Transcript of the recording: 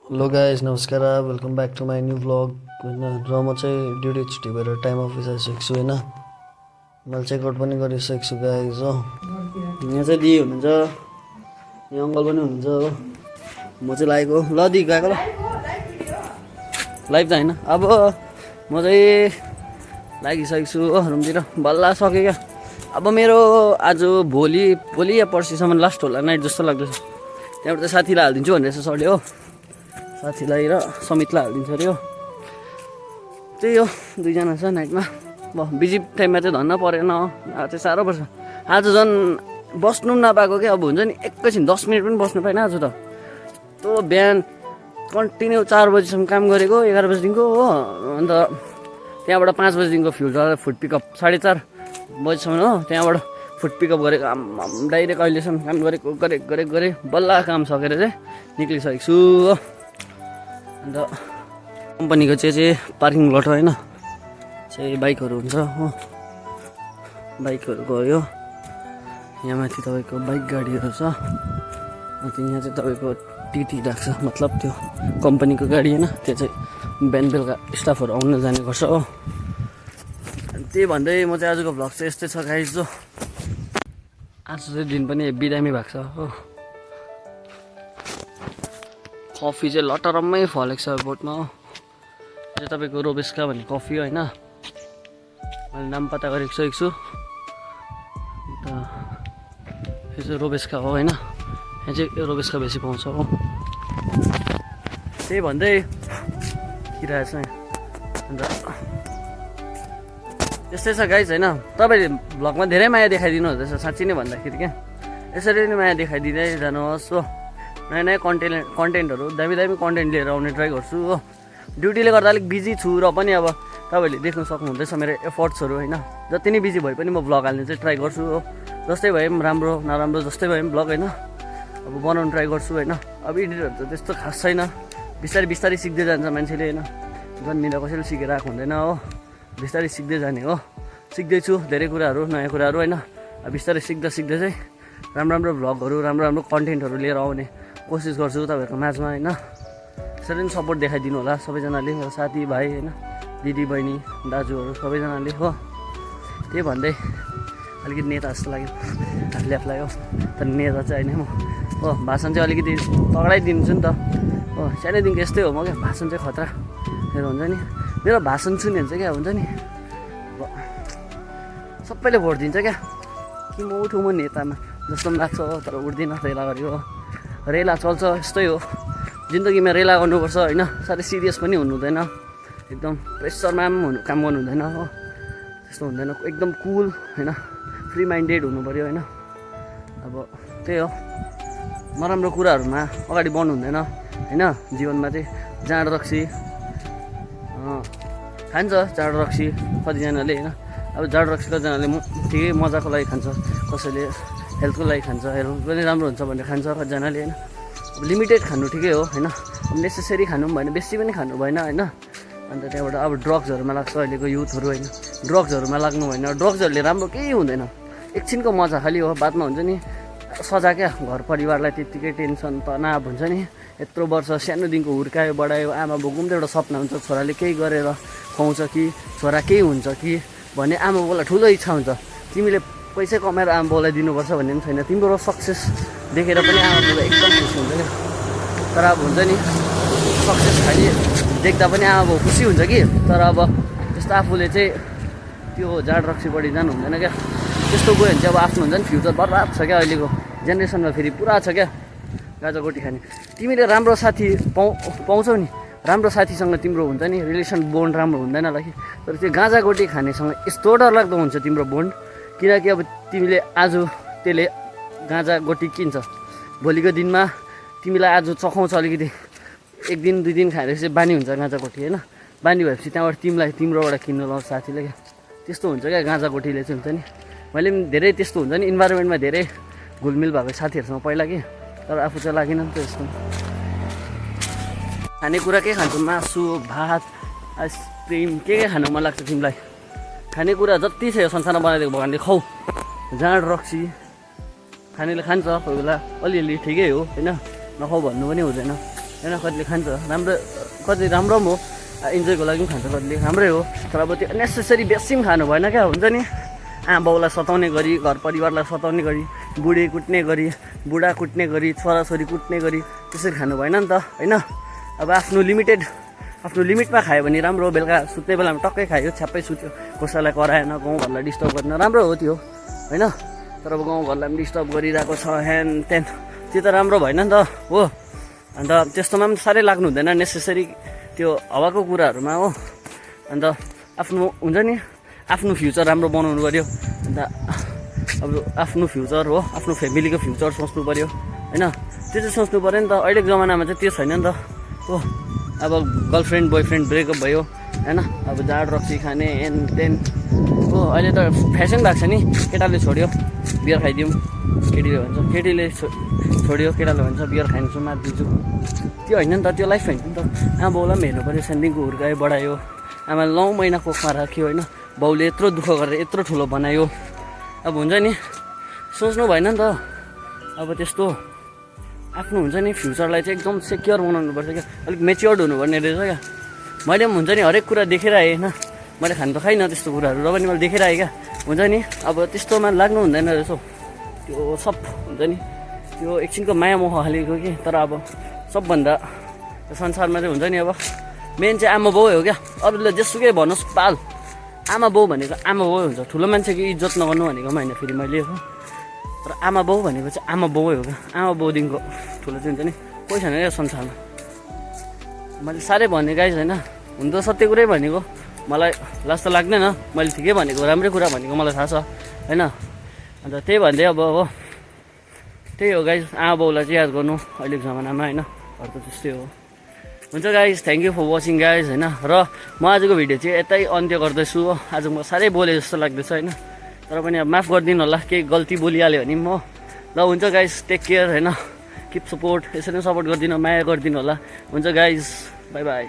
Hello guys नमस्कार welcome back to my new vlog होइन र म चाहिँ ड्युटी छुट्टी भएर टाइम अफिस आइसकेको छु होइन मैले चेकआउट पनि गरिसकेको छु गाइज हो यहाँ चाहिँ दिदी हुनुहुन्छ यहाँ अङ्कल पनि हुनुहुन्छ हो म चाहिँ लागेको ल दिदी गएको ल लाइभ त होइन अब म चाहिँ लागिसकेको छु हो रुमतिर बल्ल सकेँ क्या अब मेरो आज भोलि या पर्सिसम्म लास्ट होला नाइट जस्तो लाग्दैछ त्यहाँबाट चाहिँ साथीलाई हालिदिन्छु भनेर सरले हो साथीलाई र समितलाई हालिदिन्छ अरे हो त्यही हो दुईजना छ नाइटमा बिजी टाइममा चाहिँ धन्न परेन आज चाहिँ साह्रो पर्छ आज झन् बस्नु पनि नपाएको क्या अब हुन्छ नि एकैछिन 10 मिनट पनि बस्नु पाएन आज त त्यो बिहान कन्टिन्यू 4 बजीसम्म काम गरेको 11 बजीदेखिको हो अन्त त्यहाँबाट 5 बजीदेखिको फुड पिकअप 4:30 बजीसम्म हो त्यहाँबाट फुड पिकअप गरेको डाइरेक्ट अहिलेसम्म काम गरेँ बल्ल काम सकेर चाहिँ निक्लिसकेको छु हो अन्त कम्पनीको चाहिँ पार्किङ लट होइन चाहिँ बाइकहरू हुन्छ हो बाइकहरू गयो यहाँ माथि तपाईँको बाइक गाडीहरू छ अन्त यहाँ चाहिँ तपाईँको टिटी राख्छ मतलब त्यो कम्पनीको गाडी होइन त्यो चाहिँ बिहान बेलुका स्टाफहरू आउन जाने गर्छ हो त्यही भन्दै म चाहिँ आजको भ्लग चाहिँ यस्तै छ गाइज जो आज चाहिँ दिन पनि बिरामी भएको छ हो कफी चाहिँ लटरम्मै फलेको छ बोटमा हो यो चाहिँ तपाईँको रोबेस्का भन्ने कफी हो होइन मैले नाम पत्ता गरेको छु अन्त यो चाहिँ रोबेस्का हो होइन यहाँ चाहिँ रोबेस्का बेसी पाउँछ हो त्यही भन्दै किराएछ अन्त यस्तै छ गाइज होइन तपाईँले भ्लगमा धेरै माया देखाइदिनु हुँदैछ साँच्ची नै भन्दाखेरि क्या यसरी नै माया देखाइदिँदै जानुहोस् हो नयाँ नयाँ कन्टेन्टहरू दामी कन्टेन्ट लिएर आउने ट्राई गर्छु हो ड्युटीले गर्दा अलिक बिजी छु र पनि अब तपाईँहरूले देख्न सक्नुहुँदैछ मेरो एफर्ट्सहरू होइन जति नै बिजी भए पनि म भ्लग हाल्ने चाहिँ ट्राई गर्छु हो जस्तै भए पनि राम्रो नराम्रो जस्तै भए पनि भ्लग होइन अब बनाउनु ट्राई गर्छु होइन अब एडिटहरू त त्यस्तो खास छैन बिस्तारै सिक्दै जान्छ मान्छेले होइन जन्मिँदा कसैले सिकेर आएको हुँदैन हो बिस्तारै सिक्दै जाने हो सिक्दैछु धेरै कुराहरू नयाँ कुराहरू होइन अब बिस्तारै सिक्दा चाहिँ राम्रो भ्लगहरू राम्रो कन्टेन्टहरू लिएर आउने कोसिस गर्छु तपाईँहरूको माझमा होइन यसरी नै सपोर्ट देखाइदिनु होला सबैजनाले मेरो साथीभाइ होइन दिदी बहिनी दाजुहरू सबैजनाले हो त्यही भन्दै अलिकति नेता जस्तो लाग्यो आफूले आफूलाई हो तर नेता चाहिँ होइन म हो भाषण चाहिँ अलिकति तगडै दिन्छु नि त हो सानैदेखिको यस्तै हो म क्या भाषण चाहिँ खतरा मेरो हुन्छ नि मेरो भाषण सुन्यो भने चाहिँ क्या हुन्छ नि अब सबैले भोट दिन्छ क्या कि म उठौँ म नेतामा जस्तो पनि लाग्छ हो तर उठ्दिनँ रेला गरेको हो रेला चल्छ यस्तै हो जिन्दगीमा रेला गर्नुपर्छ होइन साह्रै सिरियस पनि हुनु हुँदैन एकदम प्रेसरमा पनि काम गर्नु हुँदैन हो त्यस्तो हुँदैन एकदम कुल होइन फ्री माइन्डेड हुनु पऱ्यो होइन अब त्यही हो नराम्रो कुराहरूमा अगाडि बढ्नु हुँदैन होइन जीवनमा चाहिँ जाँड रक्सी खान्छ जाँड रक्सी कतिजनाले होइन अब जाँड रक्सी कतिजनाले ठिकै मजाको लागि खान्छ कसैले हेल्थको लागि खान्छ हेल्थ पनि राम्रो हुन्छ भनेर खान्छ कतिजनाले होइन अब लिमिटेड खानु ठिकै हो होइन अब नेसेसरी खानु पनि भएन बेसी पनि खानु भएन होइन अन्त त्यहाँबाट अब ड्रग्सहरूमा लाग्छ अहिलेको युथहरू होइन ड्रग्सहरूमा लाग्नु भएन ड्रग्सहरूले राम्रो केही हुँदैन एकछिनको मजा खालि हो बादमा हुन्छ नि सजा क्या घर परिवारलाई त्यत्तिकै टेन्सन तनाव हुन्छ नि यत्रो वर्ष सानोदेखिको हुर्कायो बढायो आमा बाउको पनि एउटा सपना हुन्छ छोराले केही गरेर खुवाउँछ कि छोरा केही हुन्छ कि भन्ने आमा बाउलाई ठुलो इच्छा हुन्छ तिमीले पैसा कमाएर आमा बाउलाई दिनुपर्छ भन्ने पनि छैन तिम्रो सक्सेस देखेर पनि आमा बाउलाई एकदम खुसी हुन्छ क्या तर अब हुन्छ नि सक्सेस खालि देख्दा पनि आमा बाउ खुसी हुन्छ कि तर अब त्यस्तो आफूले चाहिँ त्यो जाँड रक्सीपट्टि जानु हुँदैन क्या त्यस्तो गयो भने चाहिँ अब आफ्नो हुन्छ नि फ्युचर बर्बाद छ क्या अहिलेको जेनेरेसनमा फेरि पुरा छ क्या गाजागोटी खाने तिमीले राम्रो साथी पाउँछौ नि राम्रो साथीसँग तिम्रो हुन्छ नि रिलेसन बोन्ड राम्रो हुँदैन होला कि तर त्यो गाँजागोटी खानेसँग यस्तो डरलाग्दो हुन्छ तिम्रो बोन्ड किनकि अब तिमीले आज त्यसले गाँजागोटी किन्छ भोलिको दिनमा तिमीलाई आज चखाउँछ अलिकति 1 दिन 2 दिन खाएपछि बानी हुन्छ गाँजागोटी होइन बानी भएपछि त्यहाँबाट तिम्रोबाट किन्नु लाउँछ साथीले क्या त्यस्तो हुन्छ क्या गाँजागोटीले चाहिँ हुन्छ नि मैले पनि धेरै त्यस्तो हुन्छ नि इन्भाइरोमेन्टमा धेरै घुलमिल भएको साथीहरूसँग पहिला कि तर आफू चाहिँ लागेन नि त यस्तो खानेकुरा के खान्छौ मासु भात आइसक्रिम के खानु मन लाग्छ तिमीलाई खानेकुरा जति छ यो संसारमा बनाइदिएको भगवान्ले खाऊ जाँड रक्सी खानेले खान्छ कोही बेला अलिअलि ठिकै हो होइन नखाऊ भन्नु पनि हुँदैन होइन कतिले खान्छ राम्रो, कति राम्रो पनि हो, इन्जोयको लागि पनि खान्छ कतिले, राम्रै हो। तर अब त्यो नेसेसरी बेसी पनि खानु भएन क्या, हुन्छ नि आमा बाउलाई सताउने गरी, घर परिवारलाई सताउने गरी, बुढी कुट्ने गरी, बुढा कुट्ने गरी, छोराछोरी कुट्ने गरी त्यसरी खानु भएन नि त होइन। अब आफ्नो लिमिटमा खायो भने राम्रो हो। बेलुका सुत्ने बेलामा टक्कै खायो, छ्याप्पै सुत्यो, कसैलाई कराएन, गाउँघरलाई डिस्टर्ब गरेन, राम्रो हो त्यो होइन। तर अब गाउँघरलाई पनि डिस्टर्ब गरिरहेको छ ह्यान त्यहाँ, त्यो त राम्रो भएन नि त हो। अन्त त्यस्तोमा पनि साह्रै लाग्नु हुँदैन नेसेसरी त्यो हावाको कुराहरूमा हो। अन्त आफ्नो हुन्छ नि आफ्नो फ्युचर राम्रो बनाउनु पऱ्यो। अन्त अब आफ्नो फ्युचर हो, आफ्नो फ्यामिलीको फ्युचर सोच्नु पऱ्यो होइन, त्यो चाहिँ सोच्नु पऱ्यो नि त। अहिलेको जमानामा चाहिँ त्यो छैन नि त हो। अब गर्लफ्रेन्ड बोयफ्रेन्ड ब्रेकअप भयो होइन, अब जाँड रक्सी खाने एन टेन हो। अहिले त फेसन भएको छ नि, केटाले छोड्यो बियर खाइदिउँ, केटीले भन्छ, केटीले छोड्यो केटाले भन्छ बियर खाइदिन्छु मारिदिन्छु, त्यो होइन नि त, त्यो लाइफ होइन नि त। आमा बाउलाई पनि हेर्नु पऱ्यो, सानदेखिको हुर्कायो बढायो, आमाले 9 महिना कोखमा राख्यो होइन, बाउले यत्रो दुःख गरेर यत्रो ठुलो बनायो। अब हुन्छ नि सोच्नु भएन नि त। अब त्यस्तो आफ्नो हुन्छ नि फ्युचरलाई चाहिँ एकदम सेक्योर बनाउनु पर्छ क्या, अलिक मेच्योर्ड हुनुपर्ने रहेछ क्या। मैले पनि हुन्छ नि हरेक कुरा देखेर आएँ होइन, मैले खानु त खाइनँ त्यस्तो कुराहरू, र पनि मैले देखेर आएँ क्या। हुन्छ नि अब त्यस्तोमा लाग्नु हुँदैन रहेछ त्यो सब, हुन्छ नि त्यो एकछिनको माया मोह हालेको कि। तर अब सबभन्दा संसारमा चाहिँ हुन्छ नि अब मेन चाहिँ आमा बाउ हो क्या। अरूले जेसुकै भन्नुहोस् पाल, आमा बाउ भनेको आमा बाउ हुन्छ। ठुलो मान्छेको इज्जत नगर्नु भनेको पनि होइन फेरि मैले हो, तर आमा बाउ भनेको चाहिँ आमा बाउ हो क्या। आमा बाउदेखिको ठुलो चाहिँ हुन्छ नि कोही छैन क्या संसारमा। मैले साह्रै भने गाइस होइन, हुन त सत्य कुरै भनेको, मलाई लाज त लाग्दैन, मैले ठिकै भनेको राम्रै कुरा भनेको मलाई थाहा छ होइन। अन्त त्यही भन्दै अब हो, त्यही हो गाइस, आमा बाउलाई चाहिँ याद गर्नु अहिलेको जमानामा होइन, अरू त त्यस्तै हो। हुन्छ guys, thank you for watching guys होइन। र म आजको भिडियो चाहिँ यतै अन्त्य गर्दैछु हो। आज म साह्रै बोलेँ जस्तो लाग्दैछ होइन, तर पनि अब माफ गरिदिनु होला, केही गल्ती बोलिहाल्यो भने म। ल हुन्छ गाइस, टेक केयर होइन, किप सपोर्ट, यसरी नै सपोर्ट गरिदिनु, माया गरिदिनु होला। हुन्छ गाइस, बाई बाई।